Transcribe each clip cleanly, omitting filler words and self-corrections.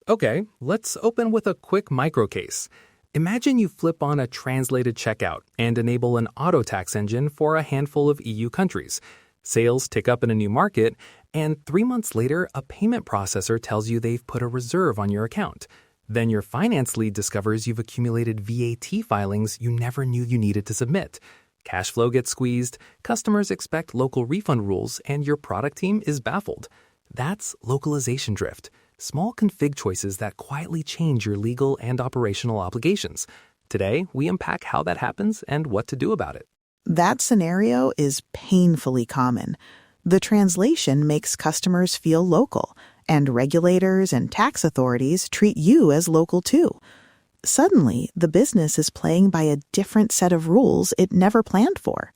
Okay, let's open with a quick micro case. Imagine you flip on a translated checkout and enable an auto tax engine for a handful of EU countries. Sales tick up in a new market, and 3 months later, a payment processor tells you they've put a reserve on your account. Then your finance lead discovers you've accumulated VAT filings you never knew you needed to submit. Cashflow gets squeezed, customers expect local refund rules, and your product team is baffled. That's localization drift. Small config choices that quietly change your legal and operational obligations. Today, we unpack how that happens and what to do about it. That scenario is painfully common. The translation makes customers feel local, and regulators and tax authorities treat you as local too. Suddenly, the business is playing by a different set of rules it never planned for.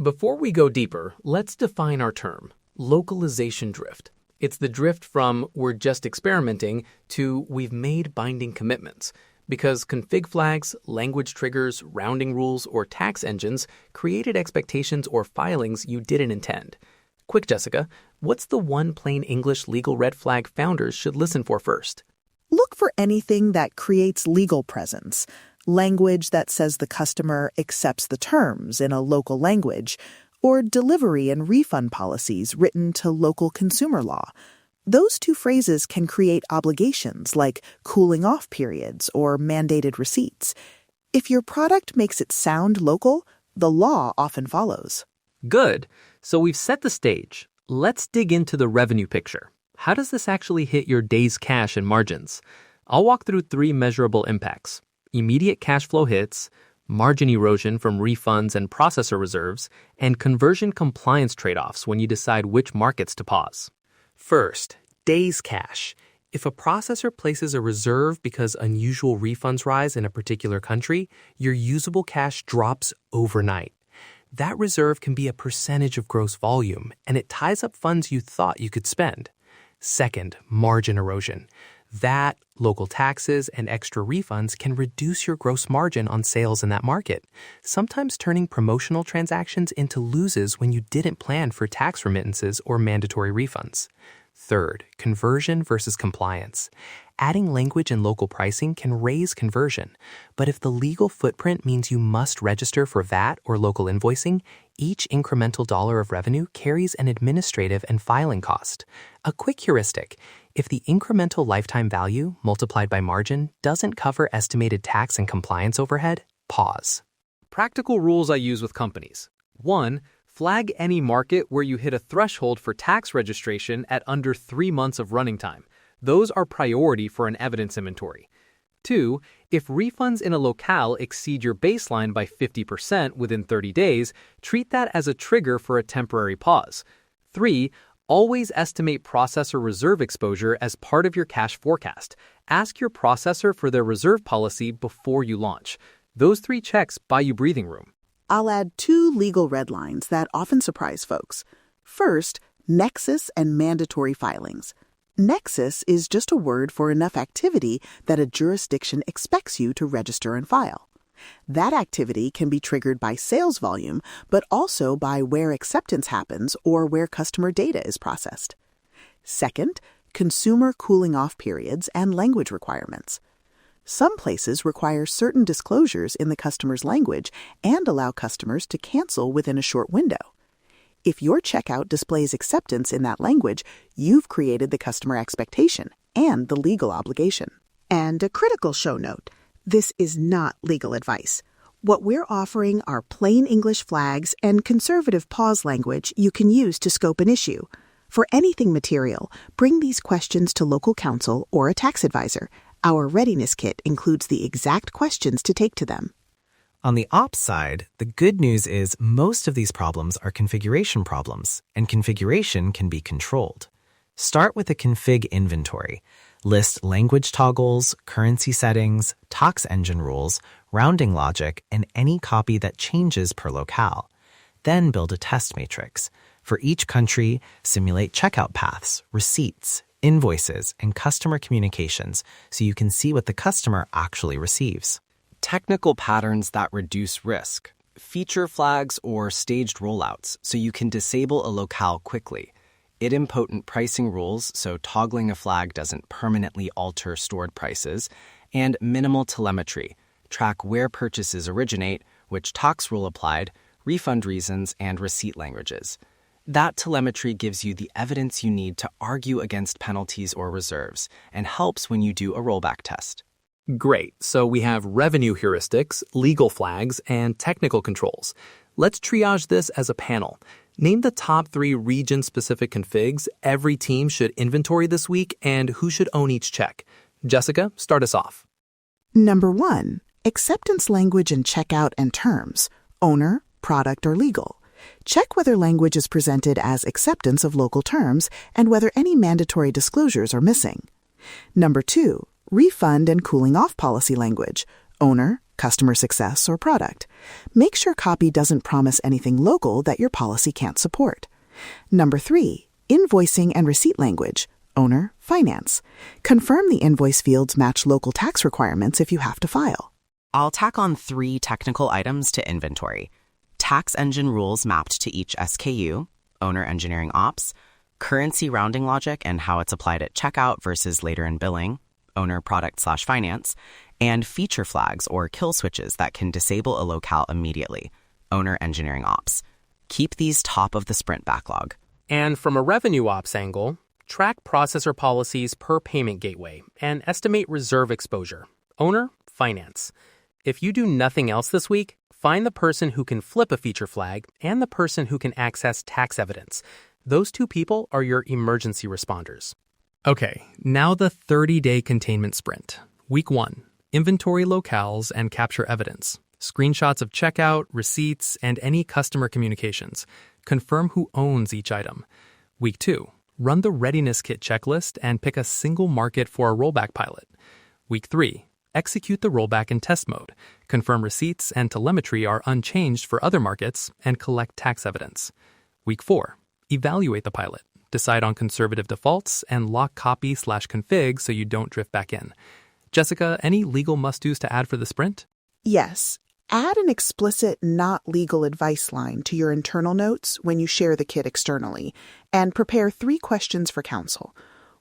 Before we go deeper, let's define our term, localization drift. It's the drift from we're just experimenting to we've made binding commitments. Because config flags, language triggers, rounding rules, or tax engines created expectations or filings you didn't intend. Quick, Jessica, what's the one plain English legal red flag founders should listen for first? Look for anything that creates legal presence, language that says the customer accepts the terms in a local language, or delivery and refund policies written to local consumer law. Those two phrases can create obligations like cooling off periods or mandated receipts. If your product makes it sound local, the law often follows. Good. So we've set the stage. Let's dig into the revenue picture. How does this actually hit your day's cash and margins? I'll walk through 3 measurable impacts: immediate cash flow hits, margin erosion from refunds and processor reserves, and conversion compliance trade-offs when you decide which markets to pause. First, days cash. If a processor places a reserve because unusual refunds rise in a particular country, your usable cash drops overnight. That reserve can be a percentage of gross volume, and it ties up funds you thought you could spend. Second, margin erosion. That, local taxes, and extra refunds can reduce your gross margin on sales in that market, sometimes turning promotional transactions into loses when you didn't plan for tax remittances or mandatory refunds. Third, conversion versus compliance. Adding language and local pricing can raise conversion, but if the legal footprint means you must register for VAT or local invoicing, each incremental dollar of revenue carries an administrative and filing cost. A quick heuristic: if the incremental lifetime value multiplied by margin doesn't cover estimated tax and compliance overhead, pause. Practical rules I use with companies. 1. Flag any market where you hit a threshold for tax registration at under 3 months of running time. Those are priority for an evidence inventory. 2. If refunds in a locale exceed your baseline by 50% within 30 days, treat that as a trigger for a temporary pause. 3. Always estimate processor reserve exposure as part of your cash forecast. Ask your processor for their reserve policy before you launch. Those 3 checks buy you breathing room. I'll add 2 legal red lines that often surprise folks. First, nexus and mandatory filings. Nexus is just a word for enough activity that a jurisdiction expects you to register and file. That activity can be triggered by sales volume, but also by where acceptance happens or where customer data is processed. Second, consumer cooling off periods and language requirements. Some places require certain disclosures in the customer's language and allow customers to cancel within a short window. If your checkout displays acceptance in that language, you've created the customer expectation and the legal obligation. And a critical show note: this is not legal advice. What we're offering are plain English flags and conservative pause language you can use to scope an issue. For anything material, bring these questions to local counsel or a tax advisor. Our readiness kit includes the exact questions to take to them. On the ops side, the good news is most of these problems are configuration problems, and configuration can be controlled. Start with a config inventory. List language toggles, currency settings, tax engine rules, rounding logic, and any copy that changes per locale. Then build a test matrix. For each country, simulate checkout paths, receipts, invoices, and customer communications so you can see what the customer actually receives. Technical patterns that reduce risk, feature flags or staged rollouts so you can disable a locale quickly. idempotent pricing rules, so toggling a flag doesn't permanently alter stored prices, and minimal telemetry, track where purchases originate, which tax rule applied, refund reasons, and receipt languages. That telemetry gives you the evidence you need to argue against penalties or reserves and helps when you do a rollback test. Great. So we have revenue heuristics, legal flags, and technical controls. Let's triage this as a panel. Name the top 3 region-specific configs every team should inventory this week and who should own each check. Jessica, start us off. Number 1, acceptance language in checkout and terms, owner, product, or legal. Check whether language is presented as acceptance of local terms and whether any mandatory disclosures are missing. Number 2, refund and cooling off policy language, owner, customer success, or product. Make sure copy doesn't promise anything local that your policy can't support. Number 3, invoicing and receipt language, owner, finance. Confirm the invoice fields match local tax requirements if you have to file. I'll tack on 3 technical items to inventory. Tax engine rules mapped to each SKU, owner engineering ops, currency rounding logic and how it's applied at checkout versus later in billing, owner product/finance, and feature flags or kill switches that can disable a locale immediately, owner engineering ops. Keep these top of the sprint backlog. And from a revenue ops angle, track processor policies per payment gateway and estimate reserve exposure, owner, finance. If you do nothing else this week, find the person who can flip a feature flag and the person who can access tax evidence. Those 2 people are your emergency responders. Okay, now the 30-day containment sprint. Week 1, inventory locales and capture evidence. Screenshots of checkout, receipts, and any customer communications. Confirm who owns each item. Week 2, run the Readiness Kit checklist and pick a single market for a rollback pilot. Week 3, execute the rollback in test mode. Confirm receipts and telemetry are unchanged for other markets and collect tax evidence. Week 4, evaluate the pilot. Decide on conservative defaults and lock copy/config so you don't drift back in. Jessica, any legal must-dos to add for the sprint? Yes. Add an explicit not legal advice line to your internal notes when you share the kit externally, and prepare 3 questions for counsel.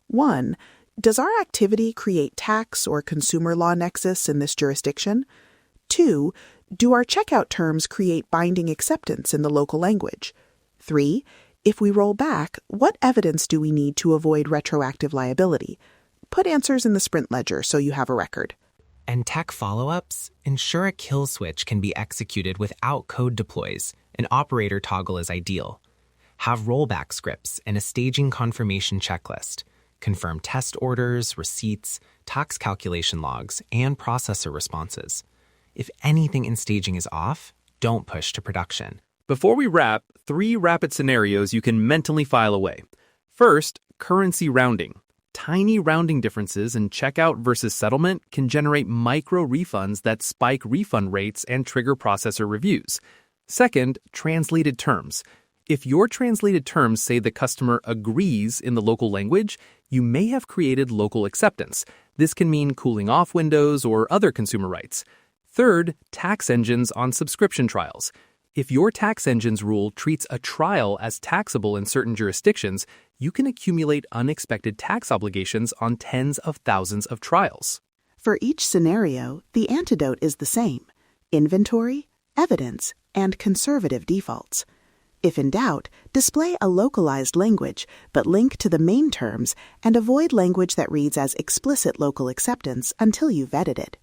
1, does our activity create tax or consumer law nexus in this jurisdiction? 2, do our checkout terms create binding acceptance in the local language? 3, if we roll back, what evidence do we need to avoid retroactive liability? Put answers in the sprint ledger so you have a record. And tech follow-ups, ensure a kill switch can be executed without code deploys. An operator toggle is ideal. Have rollback scripts and a staging confirmation checklist. Confirm test orders, receipts, tax calculation logs, and processor responses. If anything in staging is off, don't push to production. Before we wrap, 3 rapid scenarios you can mentally file away. First, currency rounding. Tiny rounding differences in checkout versus settlement can generate micro refunds that spike refund rates and trigger processor reviews. Second, translated terms. If your translated terms say the customer agrees in the local language, you may have created local acceptance. This can mean cooling off windows or other consumer rights. Third, tax engines on subscription trials. If your tax engine's rule treats a trial as taxable in certain jurisdictions, you can accumulate unexpected tax obligations on tens of thousands of trials. For each scenario, the antidote is the same: inventory, evidence, and conservative defaults. If in doubt, display a localized language, but link to the main terms and avoid language that reads as explicit local acceptance until you've vetted it.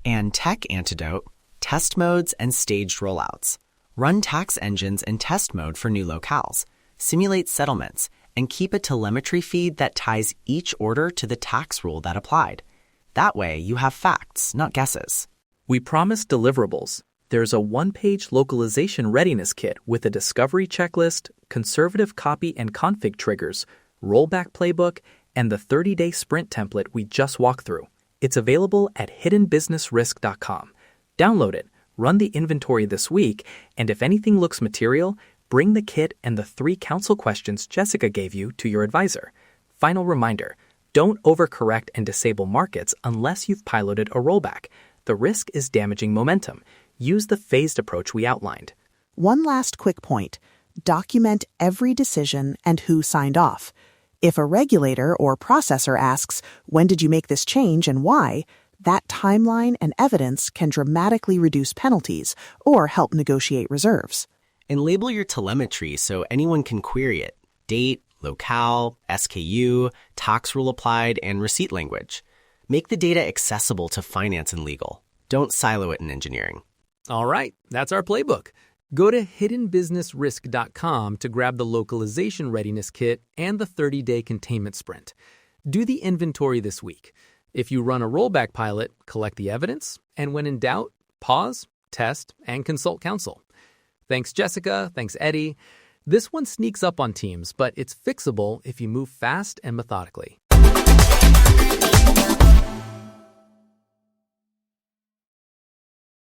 And tech antidote, test modes and staged rollouts. Run tax engines in test mode for new locales, simulate settlements, and keep a telemetry feed that ties each order to the tax rule that applied. That way, you have facts, not guesses. We promised deliverables. There's a 1-page localization readiness kit with a discovery checklist, conservative copy and config triggers, rollback playbook, and the 30-day sprint template we just walked through. It's available at hiddenbusinessrisk.com. Download it, run the inventory this week, and if anything looks material, bring the kit and the 3 counsel questions Jessica gave you to your advisor. Final reminder, don't overcorrect and disable markets unless you've piloted a rollback. The risk is damaging momentum. Use the phased approach we outlined. One last quick point. document every decision and who signed off. If a regulator or processor asks, when did you make this change and why, that timeline and evidence can dramatically reduce penalties or help negotiate reserves. And label your telemetry so anyone can query it. Date, locale, SKU, tax rule applied, and receipt language. Make the data accessible to finance and legal. Don't silo it in engineering. All right, that's our playbook. Go to hiddenbusinessrisk.com to grab the Localization Readiness Kit and the 30-day containment sprint. Do the inventory this week. If you run a rollback pilot, collect the evidence, and when in doubt, pause, test, and consult counsel. Thanks, Jessica. Thanks, Eddie. This one sneaks up on teams, but it's fixable if you move fast and methodically.